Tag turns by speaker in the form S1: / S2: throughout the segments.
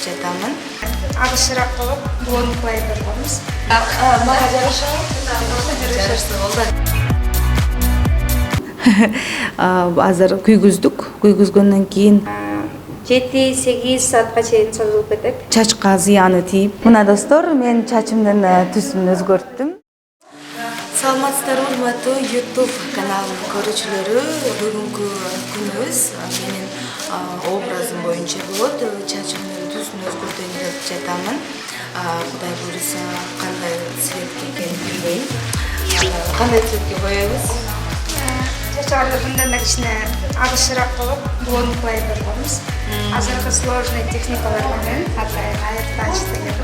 S1: жатамын.
S2: Агышыраак болуп, блондклай беребиз.
S1: Мага жарашабы? Жарашты болду. Азыр күйгүзгөндөн кийин
S2: 7-8 саатка чейин созулуп кетет.
S1: чачка зыяны тийип. Мына достор, мен чачымдын түсүн өзгөрттүм. Саламатсыздарбы, урматтуу YouTube каналынын көрүүчүлөрү. Бүгүнкү күнүбүз менин образым боюнча болот. Чачымдын түсүн өзгөртөйүн деп жатамын. Кудай буйруса, кандай цветке экенин билбейм. Кандай цветке боёйбуз?
S2: Чачаларды мындан да кичине агышыраак болуп, блондклай беребиз. Азыркы сложный техникалар менен айыртач деген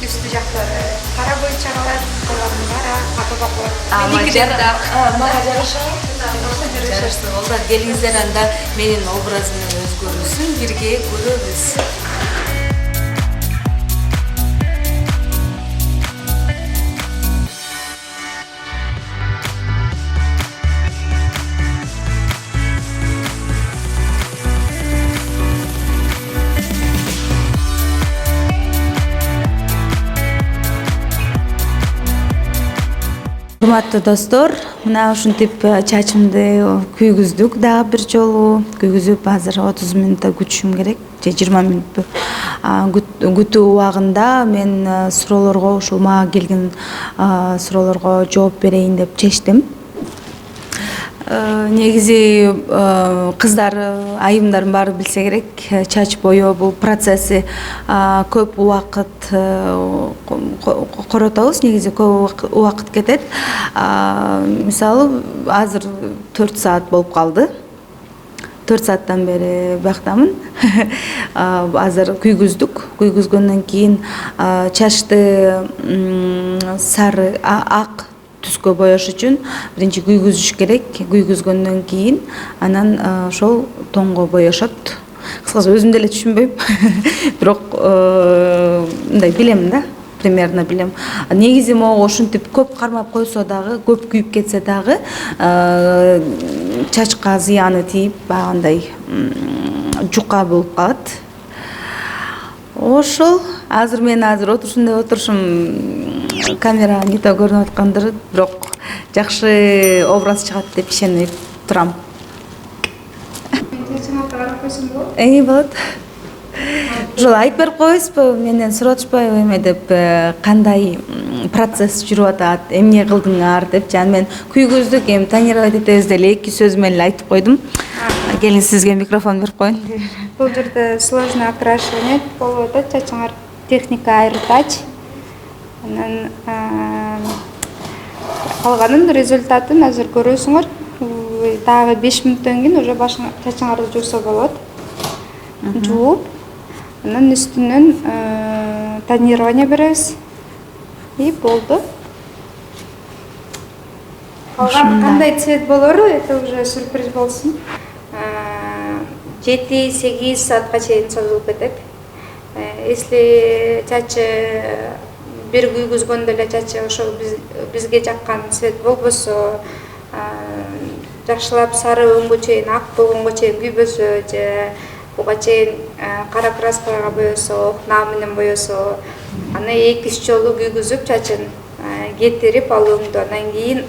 S2: үстү жактары кара боюнча калат, калганы кара, капа болот.
S1: Мага жарашабы? Жарашты болду. Келиңиздер, анда менин образымдын өзгөрүүсүн бирге көрөбүз. Урматтуу достор, мына ушинтип чачымды күйгүздүк дагы бир жолу. Күйгүзүп азыр 30 мүнөттө күтүшүм керек, же 20 мүнөт. Күтүү убагында мен суроолорго, ушул мага келген суроолорго жооп берейин деп чечтим. Негизи кыздар, айымдардын баары билсе керек, чач боёо бул процесси көп убакыт коротобуз, негизи көп убакыт кетет. Мисалы, азыр 4 саат болуп калды. 4 сааттан бери бияктамын. Азыр күйгүзгөндөн кийин чачты сары, ак түскө боёш үчүн биринчи күйгүзүш керек. Күйгүзгөндөн кийин анан ошол тоңго боёшот. Кыскасы өзүм деле түшүнбөйм. Бирок мындай билем да, примерно билем. Негизи могу ушинтип көп кармап койсо дагы, көп күйүп кетсе дагы чачка зыяны тийип, багындай жука болуп калат. Ошол азыр мен отурушум деп отурушум, камера не то көрүнүп аткандыр, бирок жакшы образ чыгат деп ишенип турам. Болот. Ошол айтып берип коесузбу, менден сурап атышпайбы эме деп, кандай процесс жүрүп атат, эмне кылдыңар деп. Жана мен күйгүздүк, эми тонировать этебиз деле 2 сөз менен эле айтып койдум. Келиң, сизге микрофон берип коеюн.
S2: Бул жерде сложный окрашивание болуп атат, чачыңар техника айыртач. Анан калганын результатын азыр көрөсүңөр. Дагы 5 мүнөттөн кийин уже чачыңарды жууса болот. Жууп, анан үстүнөн тонирование беребиз. И болду. Калган кандай цвет болору, это уже сюрприз болсун. 7-8 саатка чейин созулуп кетет. Если чачы бир күйгүзгөндө эле чачы ошол бизге жаккан цвет болбосо, жакшылап сары өңгө чейин, ак болгонго чейин күйбөсө, же буга чейин кара краскага боёсо, окна менен боёсо, аны 2-3 жолу күйгүзүп чачын кетирип ал өңдү, андан кийин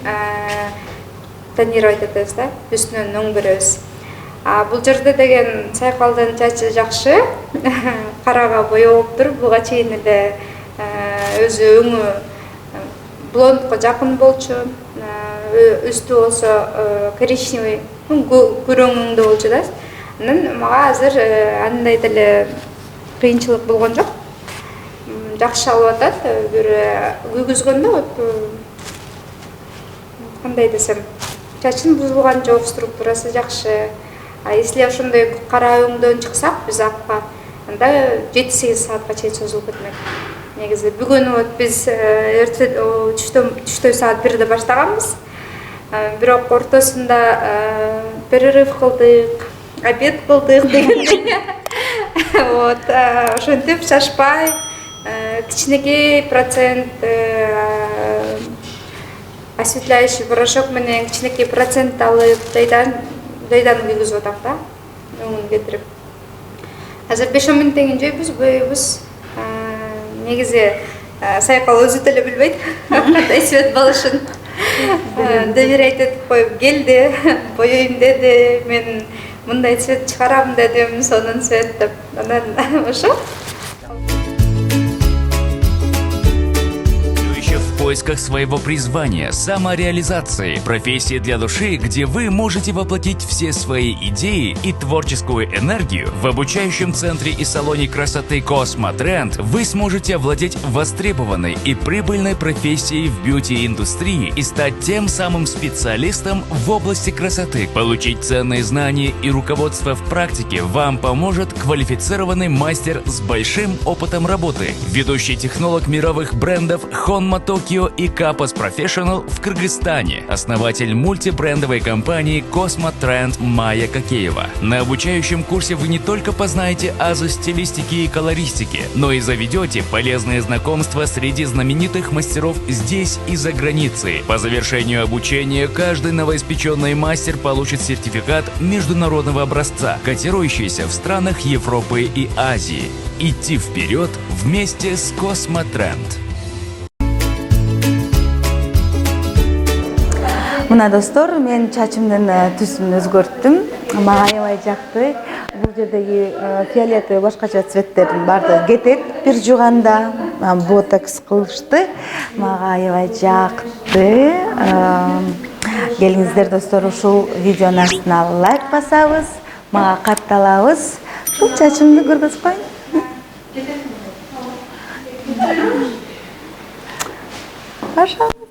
S2: тонировать этебиз да, үстүнөн өң беребиз. Бул жерде деген сайкалдын чачы жакшы, карага боёптур, буга чейин эле өзү өңү блондко жакын болчу, үстү болсо коричневый, күрөң өңдө болчу да. Анан мага азыр андай деле кыйынчылык болгон жок. Жакшы алып атат. Бир күйгүзгөндө кандай десем, чачын бузулган жок, структурасы жакшы. Если ошондой кара өңдөн чыксак биз акка, анда 7-8 саатка чейин созулуп кетмек. Негизи бүгүн биз түштө саат 1-де баштаганбыз. Бирок ортосунда перерыв кылдык, обед кылдык дегендей. Ошентип шашпай, кичинекей процент осветляющий порошок менен кичинекей процент алып жайдан күйгүзүп атам да, өңүн кетирип. азыр 5 минуттен кийин жейбиз, боебуз. Негизи сайкал өзү деле билбейт. Эсбет болушун. Доверять этип коюп келди, боейм деди, мен мындай цвет чыгарам дедим, сонун цвет деп. Анан ошо.
S3: В поисках своего призвания, самореализации, профессии для души, где вы можете воплотить все свои идеи и творческую энергию, в обучающем центре и салоне красоты Cosmo Trend вы сможете овладеть востребованной и прибыльной профессией в бьюти-индустрии и стать тем самым специалистом в области красоты. Получить ценные знания и руководство в практике вам поможет квалифицированный мастер с большим опытом работы, ведущий технолог мировых брендов Honma Tokyo и Kapos Professional в Кыргызстане, основатель мультибрендовой компании Cosmo Trend Майя Кокеева. На обучающем курсе вы не только познаете азы стилистики и колористики, но и заведете полезные знакомства среди знаменитых мастеров здесь и за границей. По завершению обучения каждый новоиспеченный мастер получит сертификат международного образца, котирующийся в странах Европы и Азии. Идти вперед вместе с Cosmo Trend.
S1: Мына достор, мен чачымдын түсүн өзгөрттүм. Мага аябай жакты. Бул жердеги фиолетовый башкача цветтердин баардыгы кетет бир жуганда. Ботокс кылышты. Мага аябай жакты. Келиңиздер достор, ушул видеонун астына лайк басабыз, мага катталабыз. Ушул чачымды көргөзүп коеюн. Пожалуйста.